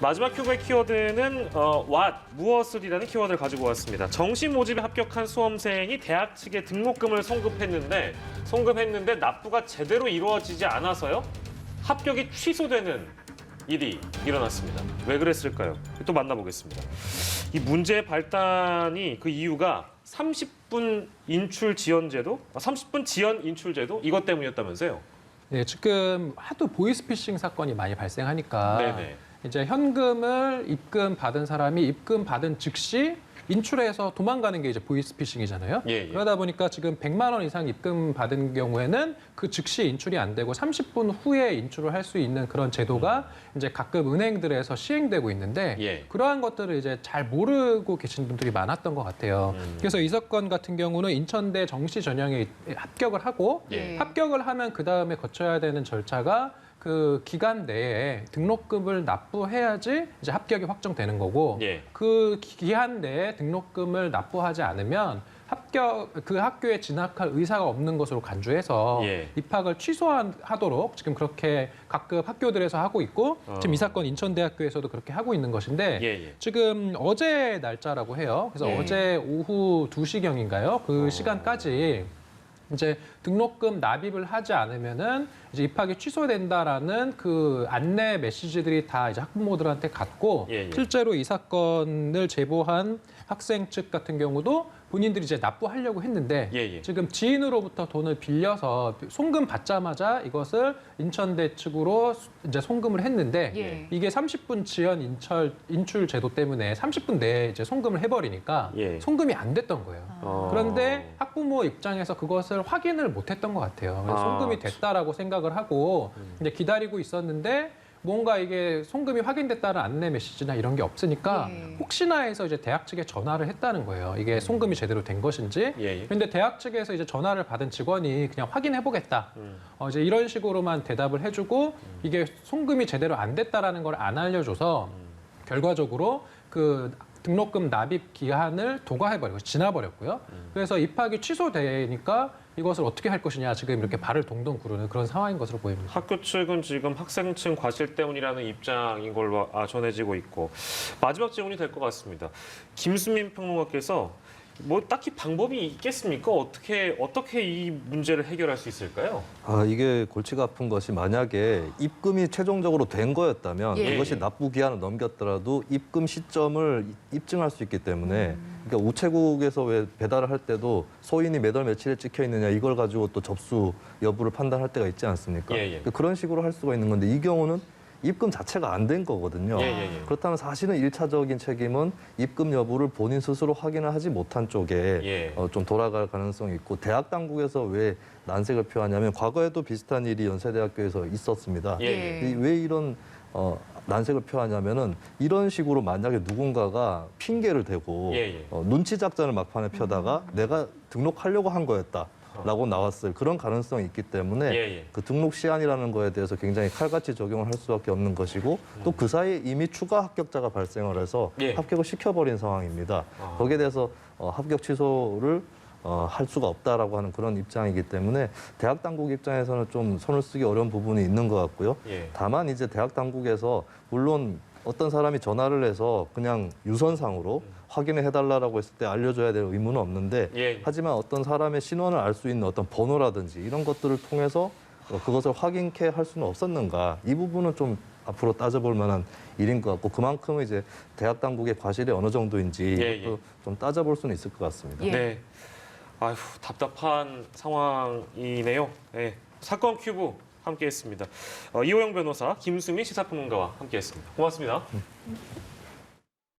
마지막 큐브의 키워드는 what, 무엇을이라는 키워드를 가지고 왔습니다. 정시 모집에 합격한 수험생이 대학 측에 등록금을 송금했는데 납부가 제대로 이루어지지 않아서요. 합격이 취소되는 일이 일어났습니다. 왜 그랬을까요? 또 만나보겠습니다. 이 문제의 발단이 그 이유가 30분 인출 지연 제도, 30분 지연 인출 제도 이것 때문이었다면서요? 네, 지금 하도 보이스피싱 사건이 많이 발생하니까 네네. 이제 현금을 입금 받은 사람이 입금 받은 즉시 인출해서 도망가는 게 이제 보이스피싱이잖아요. 예. 그러다 보니까 지금 100만 원 이상 입금 받은 경우에는 그 즉시 인출이 안 되고 30분 후에 인출을 할 수 있는 그런 제도가 이제 가끔 은행들에서 시행되고 있는데 예. 그러한 것들을 이제 잘 모르고 계신 분들이 많았던 것 같아요. 그래서 이 사건 같은 경우는 인천대 정시 전형에 합격을 하고 예. 합격을 하면 그 다음에 거쳐야 되는 절차가 그 기간 내에 등록금을 납부해야지 이제 합격이 확정되는 거고 예. 그 기한 내에 등록금을 납부하지 않으면 그 학교에 진학할 의사가 없는 것으로 간주해서 예. 입학을 취소하도록 지금 그렇게 각급 학교들에서 하고 있고 지금 이 사건 인천대학교에서도 그렇게 하고 있는 것인데 예. 지금 어제 날짜라고 해요. 그래서 예. 어제 오후 2시경인가요? 그 시간까지 이제 등록금 납입을 하지 않으면은 이제 입학이 취소된다라는 그 안내 메시지들이 다 이제 학부모들한테 갔고 예. 실제로 이 사건을 제보한 학생 측 같은 경우도 본인들이 이제 납부하려고 했는데 예. 지금 지인으로부터 돈을 빌려서 송금 받자마자 이것을 인천대 측으로 이제 송금을 했는데 예. 이게 30분 지연 인출 제도 때문에 30분 내에 이제 송금을 해버리니까 예. 송금이 안 됐던 거예요. 그런데 학부모 입장에서 그것을 확인을 못했던 것 같아요. 그래서 송금이 됐다라고 생각을 하고 이제 기다리고 있었는데 뭔가 이게 송금이 확인됐다는 안내 메시지나 이런 게 없으니까 예. 혹시나 해서 이제 대학 측에 전화를 했다는 거예요. 이게 송금이 제대로 된 것인지. 예. 그런데 대학 측에서 이제 전화를 받은 직원이 그냥 확인해 보겠다. 이제 이런 식으로만 대답을 해주고 이게 송금이 제대로 안 됐다라는 걸 안 알려줘서 결과적으로 그 등록금 납입 기한을 도과해버리고 지나버렸고요. 그래서 입학이 취소되니까 이것을 어떻게 할 것이냐 지금 이렇게 발을 동동 구르는 그런 상황인 것으로 보입니다. 학교 측은 지금 학생 층 과실 때문이라는 입장인 걸로 전해지고 있고 마지막 질문이 될 것 같습니다. 김수민 평론가께서 뭐 딱히 방법이 있겠습니까? 어떻게 이 문제를 해결할 수 있을까요? 이게 골치가 아픈 것이 만약에 입금이 최종적으로 된 거였다면 예. 그것이 납부 기한을 넘겼더라도 입금 시점을 입증할 수 있기 때문에 그러니까 우체국에서 왜 배달을 할 때도 소인이 몇 월 며칠에 찍혀 있느냐 이걸 가지고 또 접수 여부를 판단할 때가 있지 않습니까? 예. 그런 식으로 할 수가 있는 건데 이 경우는 입금 자체가 안 된 거거든요. 예. 그렇다면 사실은 일차적인 책임은 입금 여부를 본인 스스로 확인을 하지 못한 쪽에 예. 좀 돌아갈 가능성이 있고 대학 당국에서 왜 난색을 표하냐면 과거에도 비슷한 일이 연세대학교에서 있었습니다. 예. 왜 이런 난색을 표하냐면은 이런 식으로 만약에 누군가가 핑계를 대고 예. 눈치 작전을 막판에 펴다가 내가 등록하려고 한 거였다. 라고 나왔을 그런 가능성이 있기 때문에 예. 그 등록 시한이라는 거에 대해서 굉장히 칼같이 적용을 할 수밖에 없는 것이고 또 그 사이에 이미 추가 합격자가 발생을 해서 예. 합격을 시켜버린 상황입니다. 거기에 대해서 합격 취소를 할 수가 없다라고 하는 그런 입장이기 때문에 대학 당국 입장에서는 좀 손을 쓰기 어려운 부분이 있는 것 같고요. 예. 다만 이제 대학 당국에서 물론 어떤 사람이 전화를 해서 그냥 유선상으로 확인을 해달라고 했을 때 알려줘야 될 의무는 없는데 예. 하지만 어떤 사람의 신원을 알 수 있는 어떤 번호라든지 이런 것들을 통해서 그것을 확인케 할 수는 없었는가 이 부분은 좀 앞으로 따져볼 만한 일인 것 같고 그만큼은 이제 대학 당국의 과실이 어느 정도인지 예. 이것도 좀 따져볼 수는 있을 것 같습니다. 예. 네. 아휴, 답답한 상황이네요. 네. 사건 큐브 함께했습니다. 이호영 변호사, 김수민 시사평론가와 함께했습니다. 고맙습니다.